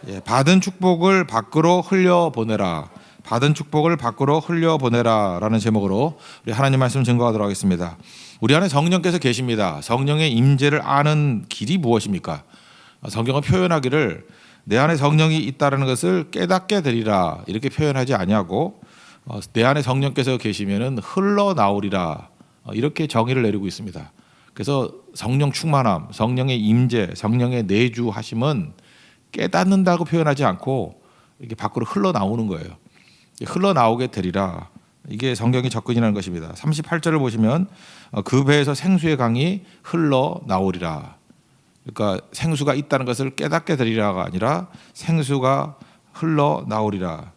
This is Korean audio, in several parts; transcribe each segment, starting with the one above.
예, 받은 축복을 밖으로 흘려보내라. 받은 축복을 밖으로 흘려보내라라는 제목으로 우리 하나님 말씀 증거하도록 하겠습니다. 우리 안에 성령께서 계십니다. 성령의 임재를 아는 길이 무엇입니까? 성경은 표현하기를 내 안에 성령이 있다는 것을 깨닫게 되리라 이렇게 표현하지 아니하고 내 안에 성령께서 계시면은 흘러나오리라 이렇게 정의를 내리고 있습니다. 그래서 성령 충만함, 성령의 임재, 성령의 내주하심은 깨닫는다고 표현하지 않고 이게 밖으로 흘러나오는 거예요. 흘러나오게 되리라. 이게 성경의 접근이라는 것입니다. 38절을 보시면 그 배에서 생수의 강이 흘러나오리라. 그러니까 생수가 있다는 것을 깨닫게 되리라가 아니라 생수가 흘러나오리라.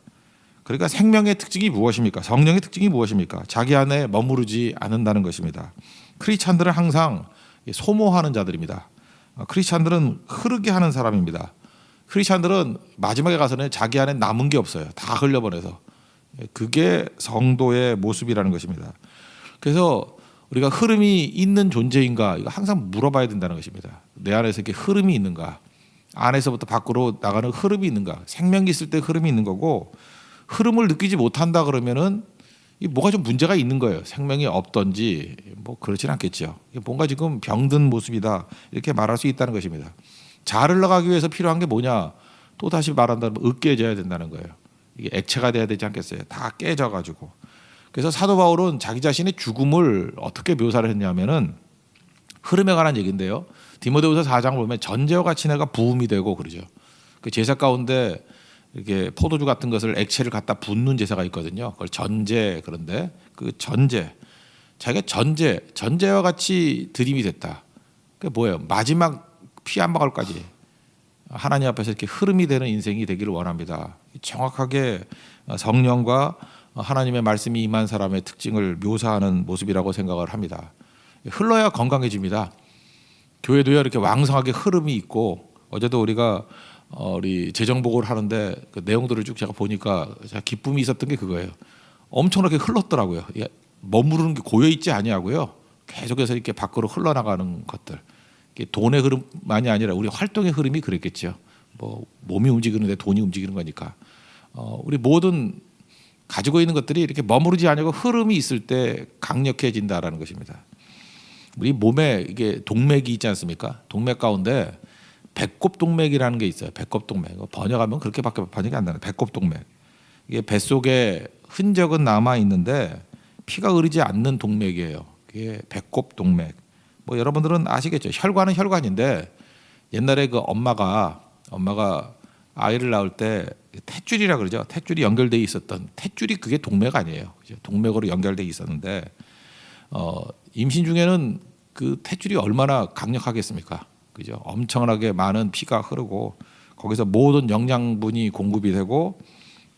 그러니까 생명의 특징이 무엇입니까? 성령의 특징이 무엇입니까? 자기 안에 머무르지 않는다는 것입니다. 크리스찬들은 항상 소모하는 자들입니다. 크리스찬들은 흐르게 하는 사람입니다. 크리스찬들은 마지막에 가서는 자기 안에 남은 게 없어요. 다 흘려보내서. 그게 성도의 모습이라는 것입니다. 그래서 우리가 흐름이 있는 존재인가 이거 항상 물어봐야 된다는 것입니다. 내 안에서 이렇게 흐름이 있는가, 안에서부터 밖으로 나가는 흐름이 있는가. 생명이 있을 때 흐름이 있는 거고 흐름을 느끼지 못한다 그러면은 뭐가 좀 문제가 있는 거예요. 생명이 없던지 뭐 그렇진 않겠죠. 뭔가 지금 병든 모습이다 이렇게 말할 수 있다는 것입니다. 잘 흘러가기 위해서 필요한 게 뭐냐? 또 다시 말한다면 으깨져야 된다는 거예요. 이게 액체가 돼야 되지 않겠어요? 다 깨져가지고. 그래서 사도 바울은 자기 자신의 죽음을 어떻게 묘사를 했냐면은 흐름에 관한 얘기인데요. 디모데후서 4장을 보면 전제와 같이 내가 부음이 되고 그러죠. 그 제사 가운데 이렇게 포도주 같은 것을 액체를 갖다 붓는 제사가 있거든요. 그걸 전제. 그런데 그 전제, 자기가 전제와 같이 들임이 됐다. 그게 뭐예요? 마지막 피 한 방울까지 하나님 앞에서 이렇게 흐름이 되는 인생이 되기를 원합니다. 정확하게 성령과 하나님의 말씀이 임한 사람의 특징을 묘사하는 모습이라고 생각을 합니다. 흘러야 건강해집니다. 교회도요 이렇게 왕성하게 흐름이 있고 어제도 우리가 우리 재정복을 하는데 그 내용들을 쭉 제가 보니까 제가 기쁨이 있었던 게 그거예요. 엄청나게 흘렀더라고요. 머무르는 게 고여 있지 아니하고요. 계속해서 이렇게 밖으로 흘러나가는 것들. 돈의 흐름만이 아니라 우리 활동의 흐름이 그랬겠죠. 뭐 몸이 움직이는데 돈이 움직이는 거니까. 우리 모든 가지고 있는 것들이 이렇게 머무르지 않고 흐름이 있을 때 강력해진다라는 것입니다. 우리 몸에 이게 동맥이 있지 않습니까? 동맥 가운데 배꼽동맥이라는 게 있어요. 배꼽동맥. 번역하면 그렇게밖에 번역이 안 나요. 배꼽동맥. 이게 뱃속에 흔적은 남아 있는데 피가 흐르지 않는 동맥이에요. 그게 배꼽동맥. 뭐 여러분들은 아시겠죠. 혈관은 혈관인데 옛날에 그 엄마가 아이를 낳을 때 탯줄이라 그러죠. 탯줄이 연결돼 있었던 탯줄이 그게 동맥 아니에요. 그죠? 동맥으로 연결돼 있었는데 임신 중에는 그 탯줄이 얼마나 강력하겠습니까? 그죠? 엄청나게 많은 피가 흐르고 거기서 모든 영양분이 공급이 되고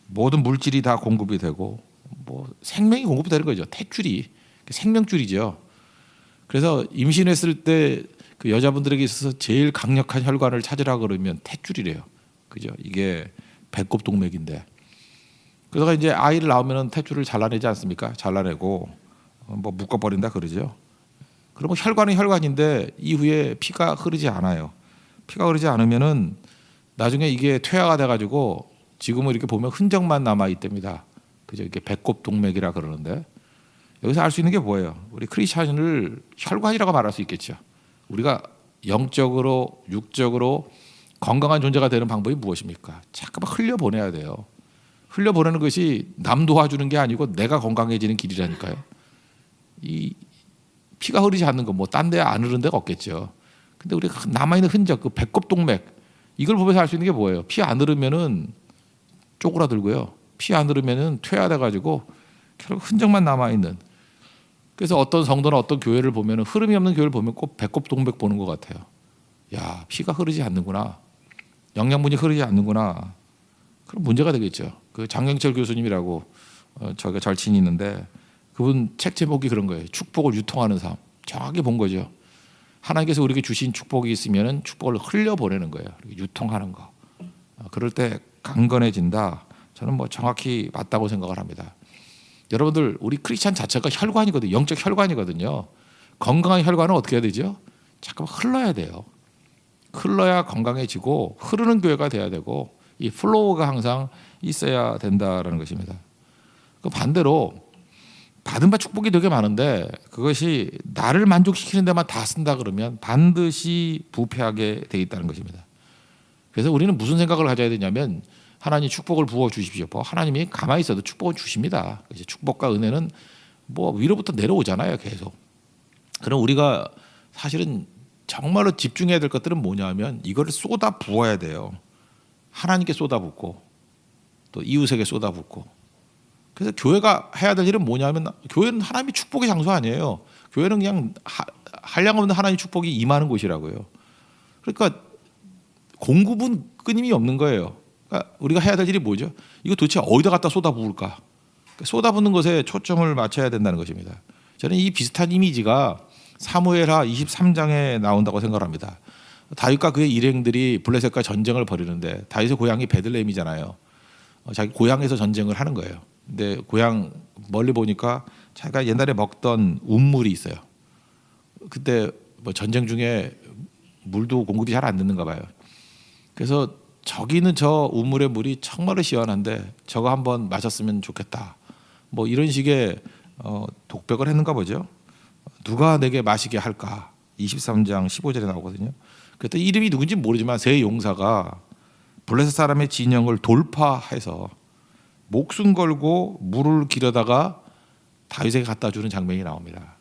모든 물질이 다 공급이 되고 뭐 생명이 공급이 되는 거죠. 탯줄이 생명줄이죠. 그래서 임신했을 때 그 여자분들에게 있어서 제일 강력한 혈관을 찾으라 그러면 탯줄이래요. 그죠? 이게 배꼽동맥인데. 그래서 이제 아이를 낳으면 탯줄을 잘라내지 않습니까? 잘라내고 뭐 묶어버린다 그러죠. 그러면 혈관은 혈관인데 이후에 피가 흐르지 않아요. 피가 흐르지 않으면은 나중에 이게 퇴화가 돼가지고 지금은 이렇게 보면 흔적만 남아 있답니다. 그죠? 이게 배꼽동맥이라 그러는데. 여기서 알 수 있는 게 뭐예요? 우리 크리스천을 혈관이라고 말할 수 있겠죠. 우리가 영적으로 육적으로 건강한 존재가 되는 방법이 무엇입니까? 잠깐만 흘려보내야 돼요. 흘려보내는 것이 남 도와주는 게 아니고 내가 건강해지는 길이라니까요. 이 피가 흐르지 않는 거 뭐 딴 데 안 흐르는 데가 없겠죠. 근데 우리가 남아있는 흔적, 그 배꼽동맥 이걸 보면서 알 수 있는 게 뭐예요? 피 안 흐르면은 쪼그라들고요. 피 안 흐르면은 퇴화돼가지고 결국 흔적만 남아있는. 그래서 어떤 성도나 어떤 교회를 보면 흐름이 없는 교회를 보면 꼭 배꼽동맥 보는 것 같아요. 야, 피가 흐르지 않는구나. 영양분이 흐르지 않는구나. 그럼 문제가 되겠죠. 그 장경철 교수님이라고 저희가 절친이 있는데 그분 책 제목이 그런 거예요. 축복을 유통하는 삶. 정확히 본 거죠. 하나님께서 우리에게 주신 축복이 있으면 축복을 흘려보내는 거예요. 유통하는 거. 그럴 때 강건해진다. 저는 뭐 정확히 맞다고 생각을 합니다. 여러분들 우리 크리스찬 자체가 혈관이거든요. 영적 혈관이거든요. 건강한 혈관은 어떻게 해야 되죠? 잠깐만 흘러야 돼요. 흘러야 건강해지고 흐르는 교회가 돼야 되고 이 플로우가 항상 있어야 된다라는 것입니다. 그 반대로 받은 바 축복이 되게 많은데 그것이 나를 만족시키는 데만 다 쓴다 그러면 반드시 부패하게 돼 있다는 것입니다. 그래서 우리는 무슨 생각을 가져야 되냐면 하나님 축복을 부어 주십시오. 하나님이 가만히 있어도 축복을 주십니다. 이제 축복과 은혜는 뭐 위로부터 내려오잖아요, 계속. 그럼 우리가 사실은 정말로 집중해야 될 것들은 뭐냐면 이거를 쏟아 부어야 돼요. 하나님께 쏟아붓고 또 이웃에게 쏟아붓고. 그래서 교회가 해야 될 일은 뭐냐면 교회는 하나님의 축복의 장소 아니에요. 교회는 그냥 한량없는 하나님의 축복이 임하는 곳이라고요. 그러니까 공급은 끊임이 없는 거예요. 그러니까 우리가 해야 될 일이 뭐죠? 이거 도대체 어디다 갖다 쏟아부을까? 그러니까 쏟아붓는 것에 초점을 맞춰야 된다는 것입니다. 저는 이 비슷한 이미지가 사무엘하 23장에 나온다고 생각합니다. 다윗과 그의 일행들이 블레셋과 전쟁을 벌이는데 다윗의 고향이 베들레헴이잖아요. 자기 고향에서 전쟁을 하는 거예요. 근데 고향 멀리 보니까 자기가 옛날에 먹던 운물이 있어요. 그때 뭐 전쟁 중에 물도 공급이 잘 안 됐는가 봐요. 그래서 저기는 저 운물의 물이 정말로 시원한데 저거 한번 마셨으면 좋겠다. 뭐 이런 식의 독백을 했는가 보죠. 누가 내게 마시게 할까? 23장 15절에 나오거든요. 그때 이름이 누군지 모르지만 세 용사가 블레셋 사람의 진영을 돌파해서 목숨 걸고 물을 기려다가 다윗에게 갖다 주는 장면이 나옵니다.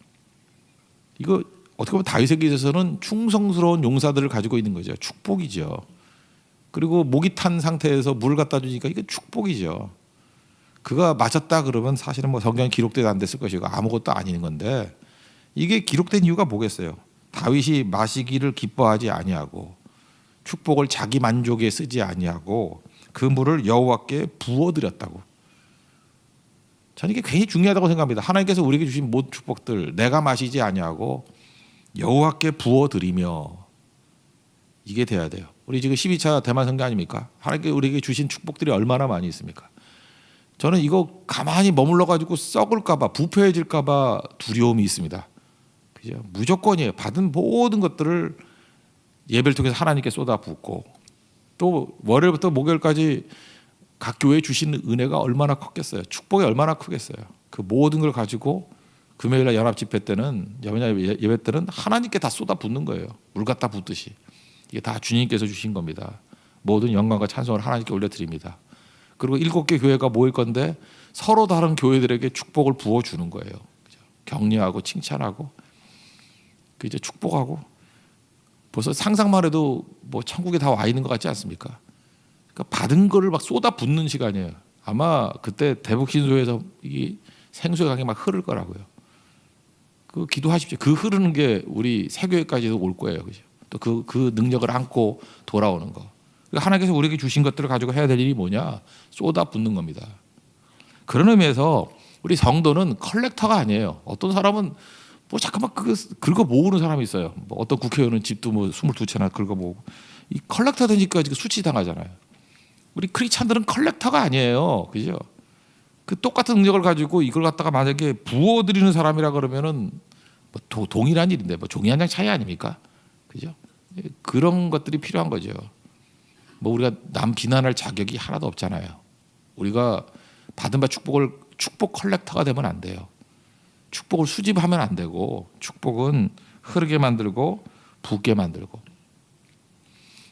이거 어떻게 보면 다윗에게 있어서는 충성스러운 용사들을 가지고 있는 거죠. 축복이죠. 그리고 목이 탄 상태에서 물을 갖다 주니까 이게 축복이죠. 그가 마셨다 그러면 사실은 뭐 성경에 기록되지 안 됐을 것이고 아무것도 아닌 건데 이게 기록된 이유가 뭐겠어요? 다윗이 마시기를 기뻐하지 아니하고 축복을 자기 만족에 쓰지 아니하고 그 물을 여호와께 부어드렸다고. 저는 이게 굉장히 중요하다고 생각합니다. 하나님께서 우리에게 주신 모든 축복들 내가 마시지 아니하고 여호와께 부어드리며 이게 돼야 돼요. 우리 지금 12차 대만 성교 아닙니까? 하나님께서 우리에게 주신 축복들이 얼마나 많이 있습니까? 저는 이거 가만히 머물러 가지고 썩을까 봐 부패해질까 봐 두려움이 있습니다. 그죠? 무조건이에요. 받은 모든 것들을 예배를 통해서 하나님께 쏟아붓고 또 월요일부터 목요일까지 각 교회에 주시는 은혜가 얼마나 컸겠어요. 축복이 얼마나 크겠어요. 그 모든 걸 가지고 금요일날 연합 집회 때는 예배 때는 하나님께 다 쏟아붓는 거예요. 물 갖다 붓듯이. 이게 다 주님께서 주신 겁니다. 모든 영광과 찬송을 하나님께 올려드립니다. 그리고 7개 교회가 모일 건데 서로 다른 교회들에게 축복을 부어주는 거예요. 그죠? 격려하고 칭찬하고 그 이제 축복하고 벌써 상상만 해도 뭐 천국에 다 와 있는 것 같지 않습니까? 그러니까 받은 거를 막 쏟아붓는 시간이에요. 아마 그때 대북 신소에서 이 생수의 강이 막 흐를 거라고요. 그 기도하십시오. 그 흐르는 게 우리 세교회까지도 올 거예요. 그죠? 또 그 능력을 안고 돌아오는 거. 그러니까 하나님께서 우리에게 주신 것들을 가지고 해야 될 일이 뭐냐? 쏟아붓는 겁니다. 그런 의미에서 우리 성도는 컬렉터가 아니에요. 어떤 사람은 뭐 잠깐만 긁어 모으는 사람이 있어요. 뭐 어떤 국회의원은 집도 뭐 22채나 긁어 모으고 이 컬렉터 되니까 수치 당하잖아요. 우리 크리스찬들은 컬렉터가 아니에요. 그죠? 그 똑같은 능력을 가지고 이걸 갖다가 만약에 부어드리는 사람이라 그러면은 뭐 동일한 일인데 뭐 종이 한 장 차이 아닙니까? 그죠? 그런 것들이 필요한 거죠. 뭐 우리가 남 비난할 자격이 하나도 없잖아요. 우리가 받은 바 축복 컬렉터가 되면 안 돼요. 축복을 수집하면 안 되고 축복은 흐르게 만들고 붓게 만들고.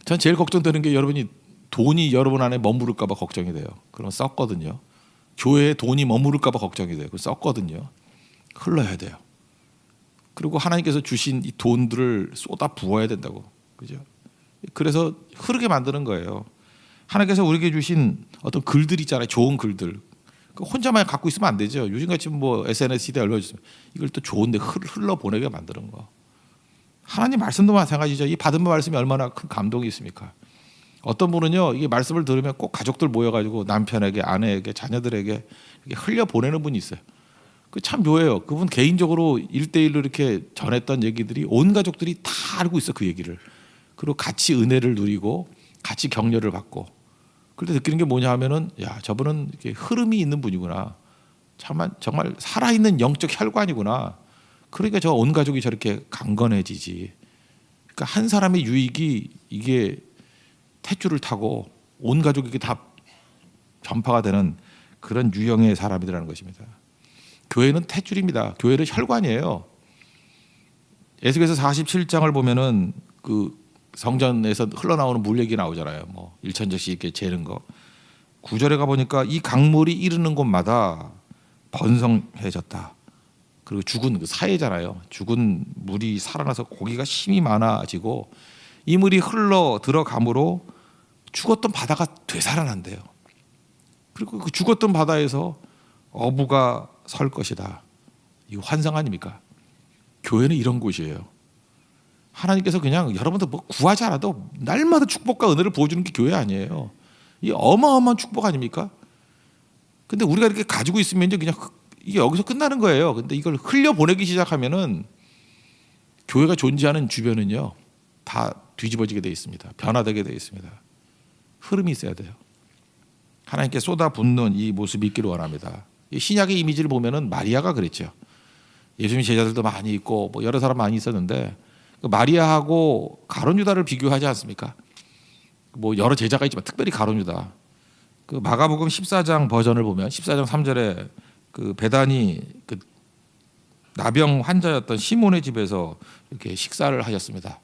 전 제일 걱정되는 게 여러분이 돈이 여러분 안에 머무를까 봐 걱정이 돼요. 그럼 썩거든요. 교회에 돈이 머무를까 봐 걱정이 돼요. 그럼 썩거든요. 흘러야 돼요. 그리고 하나님께서 주신 이 돈들을 쏟아 부어야 된다고. 그죠? 그래서 흐르게 만드는 거예요. 하나님께서 우리에게 주신 어떤 글들 있잖아요. 좋은 글들. 혼자만 갖고 있으면 안 되죠. 요즘같이 뭐 SNS 시대에 알려주시면 이걸 또 좋은데 흘러 보내게 만드는 거. 하나님 말씀도 마찬가지죠. 이 받은 말씀이 얼마나 큰 감동이 있습니까? 어떤 분은요, 이게 말씀을 들으면 꼭 가족들 모여가지고 남편에게, 아내에게, 자녀들에게 이렇게 흘려 보내는 분이 있어요. 그 참 묘해요. 그분 개인적으로 1대1로 이렇게 전했던 얘기들이 온 가족들이 다 알고 있어, 그 얘기를. 그리고 같이 은혜를 누리고 같이 격려를 받고. 그럴 때 느끼는 게 뭐냐 하면은, 야, 저분은 이렇게 흐름이 있는 분이구나. 정말 살아있는 영적 혈관이구나. 그러니까 저 온 가족이 저렇게 강건해지지. 그러니까 한 사람의 유익이 이게 탯줄을 타고 온 가족에게 다 전파가 되는 그런 유형의 사람이라는 것입니다. 교회는 탯줄입니다. 교회는 혈관이에요. 에스겔서 47장을 보면은 그 성전에서 흘러나오는 물 얘기 나오잖아요. 뭐 1천적씩 이렇게 재는 거. 9절에 가 보니까 이 강물이 이르는 곳마다 번성해졌다. 그리고 죽은 그 사해잖아요. 죽은 물이 살아나서 고기가 힘이 많아지고 이 물이 흘러 들어감으로 죽었던 바다가 되살아난대요. 그리고 그 죽었던 바다에서 어부가 설 것이다. 이거 환상 아닙니까? 교회는 이런 곳이에요. 하나님께서 그냥 여러분들 뭐 구하지 않아도 날마다 축복과 은혜를 보여주는 게 교회 아니에요. 이 어마어마한 축복 아닙니까? 근데 우리가 이렇게 가지고 있으면 이제 그냥 이게 여기서 끝나는 거예요. 근데 이걸 흘려 보내기 시작하면은 교회가 존재하는 주변은요 다 뒤집어지게 돼 있습니다. 변화되게 돼 있습니다. 흐름이 있어야 돼요. 하나님께 쏟아붓는 이 모습이 있기를 원합니다. 이 신약의 이미지를 보면은 마리아가 그랬죠. 예수님 제자들도 많이 있고 뭐 여러 사람 많이 있었는데 그 마리아하고 가룟 유다를 비교하지 않습니까? 뭐 여러 제자가 있지만 특별히 가룟 유다. 그 마가복음 14장 버전을 보면 14장 3절에 그 베다니 그 나병 환자였던 시몬의 집에서 이렇게 식사를 하셨습니다.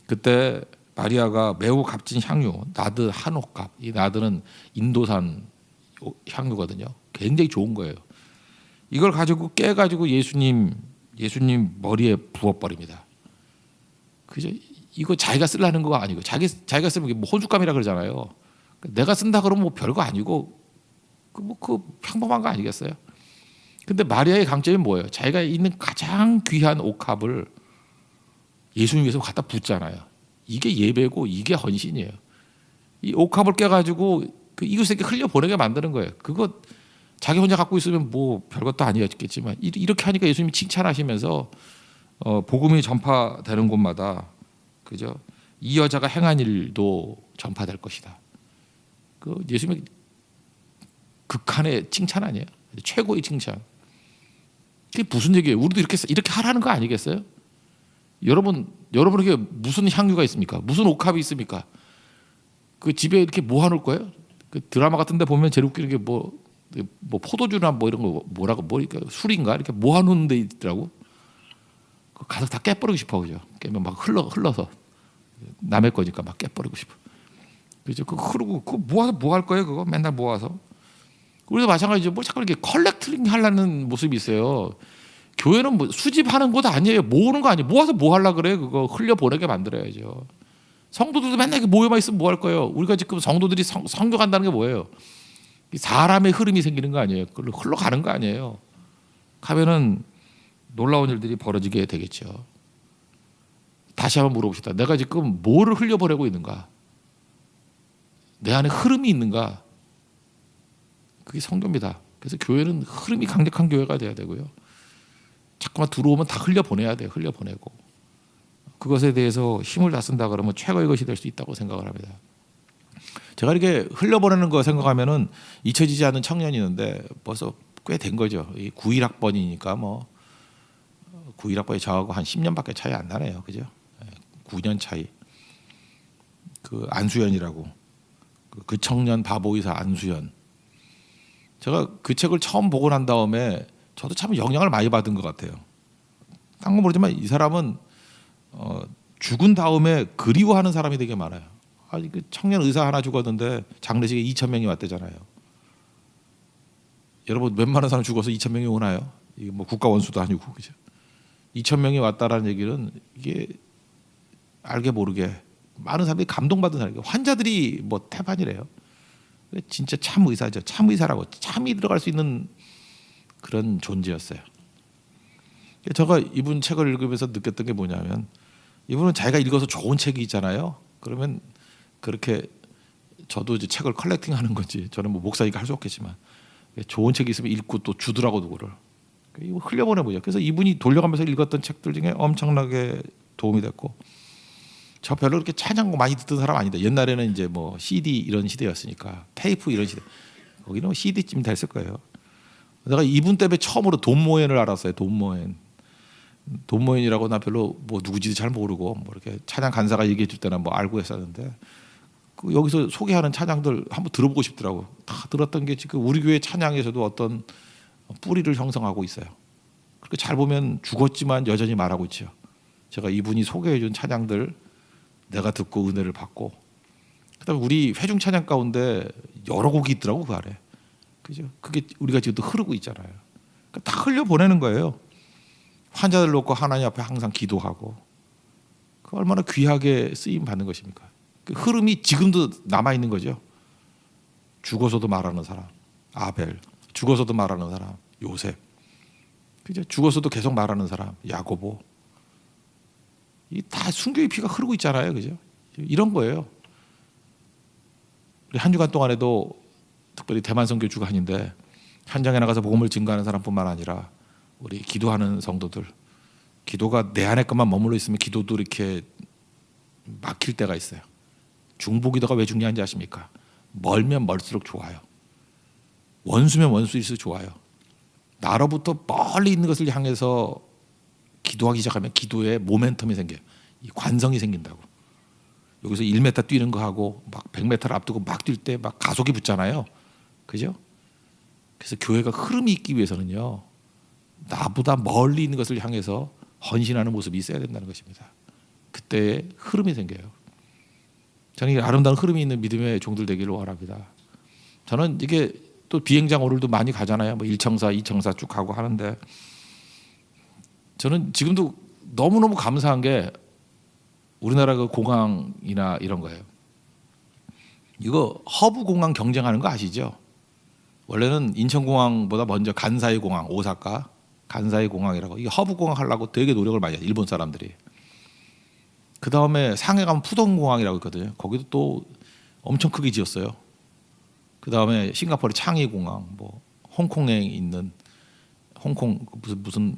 그때 마리아가 매우 값진 향유 나드 한 옥값, 이 나드는 인도산 향유거든요. 굉장히 좋은 거예요. 이걸 가지고 깨가지고 예수님 머리에 부어버립니다. 그죠? 이거 자기가 쓰려는 거 아니고 자기가 쓰면 뭐 혼쭐감이라 그러잖아요. 내가 쓴다 그러면 뭐 별거 아니고 그 평범한 거 아니겠어요? 근데 마리아의 강점이 뭐예요? 자기가 있는 가장 귀한 옥합을 예수님 위해서 갖다 붓잖아요. 이게 예배고 이게 헌신이에요. 이 옥합을 깨가지고 그 이웃에게 흘려 보내게 만드는 거예요. 그거 자기 혼자 갖고 있으면 뭐 별것도 아니었겠지만 이렇게 하니까 예수님이 칭찬하시면서 복음이 전파되는 곳마다 그죠? 이 여자가 행한 일도 전파될 것이다. 그 예수님의 극한의 칭찬 아니에요? 최고의 칭찬. 그게 무슨 얘기예요? 우리도 이렇게 하라는 거 아니겠어요? 여러분에게 무슨 향유가 있습니까? 무슨 옥합이 있습니까? 그 집에 이렇게 모아놓을 거예요? 그 드라마 같은데 보면 제일 웃기는 게 뭐 포도주나 뭐 이런 거 뭐라고 이렇게 술인가 이렇게 모아놓는 데 있더라고. 그 가서 다 깨버리고 싶어 그죠? 깨면 막 흘러서 남의 거니까 막 깨버리고 싶어. 그죠? 그 흐르고 그 모아서 뭐 할 거예요? 그거 맨날 모아서. 우리도 마찬가지죠. 뭐 자꾸 이렇게 컬렉팅 하려는 모습이 있어요. 교회는 뭐 수집하는 곳 아니에요. 모으는 거 아니에요. 모아서 뭐 하려 그래? 그거 흘려 보내게 만들어야죠. 성도들도 맨날 이렇게 모여만 있으면 뭐 할 거예요? 우리가 지금 성도들이 성교 간다는 게 뭐예요? 사람의 흐름이 생기는 거 아니에요? 그걸로 흘러가는 거 아니에요? 가면은 놀라운 일들이 벌어지게 되겠죠. 다시 한번 물어봅시다. 내가 지금 뭐를 흘려보내고 있는가? 내 안에 흐름이 있는가? 그게 성도입니다. 그래서 교회는 흐름이 강력한 교회가 돼야 되고요. 자꾸만 들어오면 다 흘려보내야 돼요. 흘려보내고. 그것에 대해서 힘을 다 쓴다 그러면 최고의 것이 될 수 있다고 생각을 합니다. 제가 이렇게 흘려보내는 거 생각하면은 잊혀지지 않는 청년이 있는데 벌써 꽤 된 거죠. 91학번이니까 뭐 91학번이 저하고 한 10년밖에 차이 안 나네요. 그죠? 9년 차이. 그 안수연이라고. 그 청년 바보의사 안수연. 제가 그 책을 처음 보고 난 다음에 저도 참 영향을 많이 받은 것 같아요. 딴 건 모르지만 이 사람은 죽은 다음에 그리워하는 사람이 되게 많아요. 아니 그 청년 의사 하나 죽었는데 장례식에 2,000명이 왔대잖아요. 여러분 웬만한 사람 죽어서 2,000명이 오나요? 이게 뭐 국가 원수도 아니고 그죠? 2,000명이 왔다라는 얘기는 이게 알게 모르게 많은 사람들이 감동받은 사람이에요. 환자들이 뭐 태반이래요. 진짜 참 의사죠. 참 의사라고 참이 들어갈 수 있는 그런 존재였어요. 제가 이분 책을 읽으면서 느꼈던 게 뭐냐면 이분은 자기가 읽어서 좋은 책이 있잖아요. 그러면 그렇게 저도 이제 책을 컬렉팅하는 건지 저는 뭐 목사니까 할 수 없겠지만 좋은 책이 있으면 읽고 또 주더라고 그거를. 이거 흘려보내보죠. 그래서 이분이 돌려가면서 읽었던 책들 중에 엄청나게 도움이 됐고 저 별로 그렇게 찬양곡 많이 듣던 사람 아니다. 옛날에는 이제 뭐 CD 이런 시대였으니까 테이프 이런 시대. 거기는 뭐 CD쯤 됐을 거예요. 내가 이분 때문에 처음으로 돈 모엔을 알았어요. 돈 모엔. 돈 모엔이라고 나 별로 뭐 누구지도 잘 모르고 뭐 이렇게 찬양 간사가 얘기해 줄 때나 뭐 알고 했었는데 그 여기서 소개하는 찬양들 한번 들어보고 싶더라고. 다 들었던 게 지금 우리 교회 찬양에서도 어떤 뿌리를 형성하고 있어요. 그렇게 잘 보면 죽었지만 여전히 말하고 있죠. 제가 이분이 소개해준 찬양들 내가 듣고 은혜를 받고, 그다음에 우리 회중 찬양 가운데 여러 곡이 있더라고 그 아래. 그죠? 그게 우리가 지금 흐르고 있잖아요. 그러니까 다 흘려 보내는 거예요. 환자들 놓고 하나님 앞에 항상 기도하고, 그 얼마나 귀하게 쓰임 받는 것입니까? 그 흐름이 지금도 남아 있는 거죠. 죽어서도 말하는 사람 아벨, 죽어서도 말하는 사람 요셉, 그죠? 죽어서도 계속 말하는 사람 야고보. 이 다 순교의 피가 흐르고 있잖아요, 그죠? 이런 거예요. 우리 한 주간 동안에도 특별히 대만 선교 주간인데 현장에 나가서 복음을 증거하는 사람뿐만 아니라 우리 기도하는 성도들, 기도가 내 안에 것만 머물러 있으면 기도도 이렇게 막힐 때가 있어요. 중보기도가 왜 중요한지 아십니까? 멀면 멀수록 좋아요. 원수면 원수일수록 좋아요. 나로부터 멀리 있는 것을 향해서 기도하기 시작하면 기도에 모멘텀이 생겨요. 이 관성이 생긴다고. 여기서 1m 뛰는 거 하고 막 100m를 앞두고 막 뛸 때 막 가속이 붙잖아요. 그죠? 그래서 교회가 흐름이 있기 위해서는요, 나보다 멀리 있는 것을 향해서 헌신하는 모습이 있어야 된다는 것입니다. 그때 흐름이 생겨요. 저는 이 아름다운 흐름이 있는 믿음의 종들 되기를 원합니다. 저는 이게 또 비행장 오늘도 많이 가잖아요. 뭐 1청사, 2청사 쭉 가고 하는데, 저는 지금도 너무너무 감사한 게 우리나라 그 공항이나 이런 거예요. 이거 허브 공항 경쟁하는 거 아시죠? 원래는 인천공항보다 먼저 간사이 공항, 오사카 간사이 공항이라고, 이 허브 공항 하려고 되게 노력을 많이 해요, 일본 사람들이. 그 다음에 상해 가면 푸동 공항이라고 있거든요. 거기도 또 엄청 크게 지었어요. 그 다음에 싱가포르 창이 공항, 뭐 홍콩에 있는 홍콩 무슨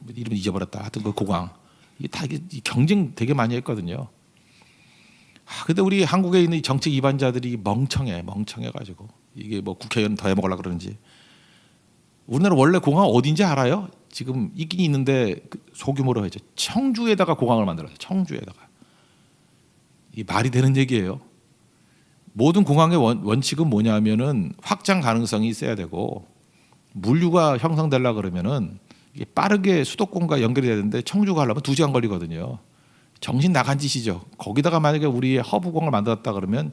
이름 잊어버렸다. 하여튼 그 공항, 이게 다 경쟁 되게 많이 했거든요. 근데 우리 한국에 있는 정책 위반자들이 멍청해가지고 이게 뭐 국회의원 더 해먹으려고 그러는지. 우리나라 원래 공항 어딘지 알아요? 지금 있긴 있는데 소규모로 했죠. 청주에다가 공항을 만들었어요. 청주에다가. 이 말이 되는 얘기예요. 모든 공항의 원칙은 뭐냐면은 확장 가능성이 있어야 되고, 물류가 형성되려고 그러면은 이게 빠르게 수도권과 연결이 돼야 되는데 청주 가려면 2시간 걸리거든요. 정신 나간 짓이죠. 거기다가 만약에 우리의 허브공항을 만들었다 그러면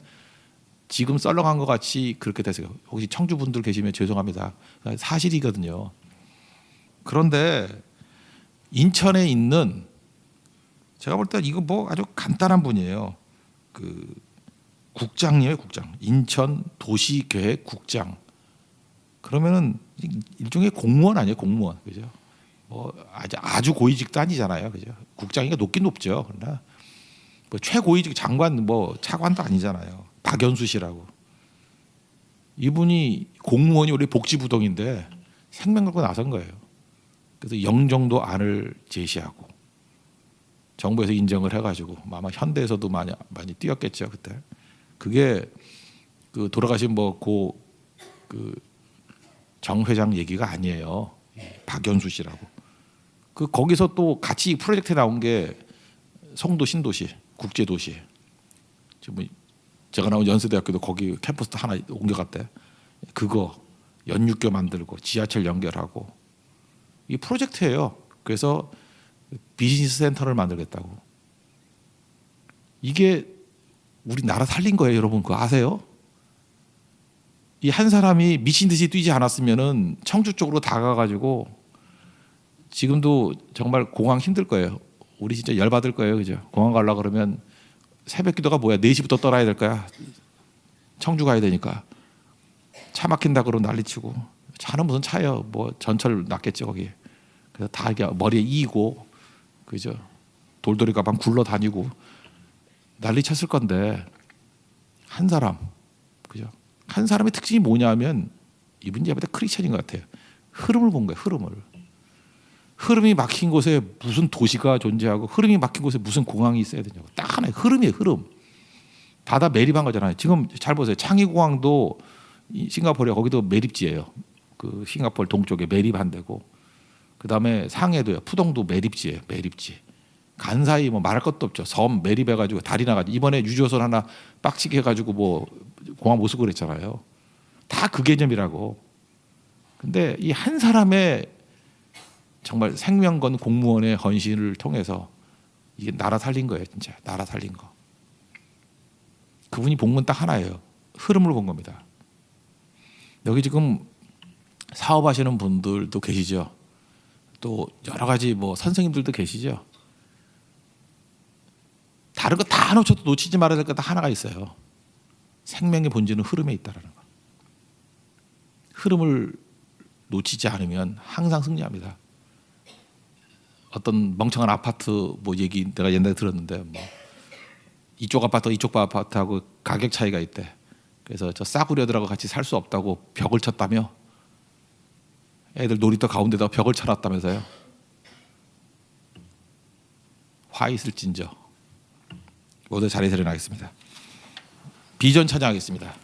지금 썰렁한 것 같이 그렇게 되세요. 혹시 청주 분들 계시면 죄송합니다. 사실이거든요. 그런데 인천에 있는, 제가 볼 때 이거 뭐 아주 간단한 분이에요. 그 국장이에요, 국장. 인천 도시계획국장. 그러면은 일종의 공무원 아니에요, 공무원. 그죠? 뭐 아주 고위직도 아니잖아요, 그죠? 국장이니까 높긴 높죠. 그러나 뭐 최고위직 장관, 뭐 차관도 아니잖아요. 박연수 씨라고. 이분이 공무원이 우리 복지부동인데 생명 걸고 나선 거예요. 그래서 영종도 안을 제시하고 정부에서 인정을 해가지고 아마 현대에서도 많이 뛰었겠죠 그때. 그게 그 돌아가신 뭐 그 정 회장 얘기가 아니에요. 박연수 씨라고. 그 거기서 또 같이 프로젝트에 나온 게 송도 신도시 국제도시. 지금 제가 나온 연세대학교도 거기 캠퍼스 하나 옮겨갔대. 그거 연육교 만들고 지하철 연결하고 이 프로젝트예요. 그래서 비즈니스 센터를 만들겠다고. 이게 우리나라 살린 거예요, 여러분. 그거 아세요? 이 한 사람이 미친 듯이 뛰지 않았으면은 청주 쪽으로 다가가지고, 지금도 정말 공항 힘들 거예요. 우리 진짜 열 받을 거예요, 그죠? 공항 가려고 그러면 새벽 기도가 뭐야? 4시부터 떠나야 될 거야. 청주 가야 되니까. 차 막힌다 그러고 난리치고. 차는 무슨 차예요? 뭐 전철 났겠죠 거기. 그래서 다 이렇게 머리에 이고, 그죠? 돌돌이 가방 굴러 다니고 난리 쳤을 건데, 한 사람, 그죠? 한 사람의 특징이 뭐냐면 이분이 제가 볼 때 크리스천인 것 같아요. 흐름을 본 거예요. 흐름이 막힌 곳에 무슨 도시가 존재하고 흐름이 막힌 곳에 무슨 공항이 있어야 되냐고. 딱 하나의 흐름이에요. 흐름. 바다 매립한 거잖아요. 지금 잘 보세요. 창의공항도 싱가포르에 거기도 매립지예요. 그 싱가포르 동쪽에 매립한 데고, 그 다음에 상해도요. 푸동도 매립지예요. 매립지. 간사히 뭐 말할 것도 없죠. 섬 매립해가지고 다리 나가지고 이번에 유조선 하나 빡치게 해가지고 뭐 공항 못 쓰고 그랬잖아요. 다 그 개념이라고. 근데 이 한 사람의 정말 생명 건 공무원의 헌신을 통해서 이게 나라 살린 거예요, 진짜. 나라 살린 거. 그분이 본 건 딱 하나예요. 흐름을 본 겁니다. 여기 지금 사업하시는 분들도 계시죠. 또 여러 가지 뭐 선생님들도 계시죠. 다른 거 다 놓쳐도 놓치지 말아야 될 것 하나가 있어요. 생명의 본질은 흐름에 있다라는 거. 흐름을 놓치지 않으면 항상 승리합니다. 어떤 멍청한 아파트 뭐 얘기 내가 옛날에 들었는데 뭐 이쪽 아파트 이쪽 아파트하고 가격 차이가 있대. 그래서 저 싸구려들하고 같이 살 수 없다고 벽을 쳤다며. 애들 놀이터 가운데다 벽을 쳐놨다면서요. 화 있을진저. 모두 자리에서 일어나겠습니다. 비전 찬양하겠습니다.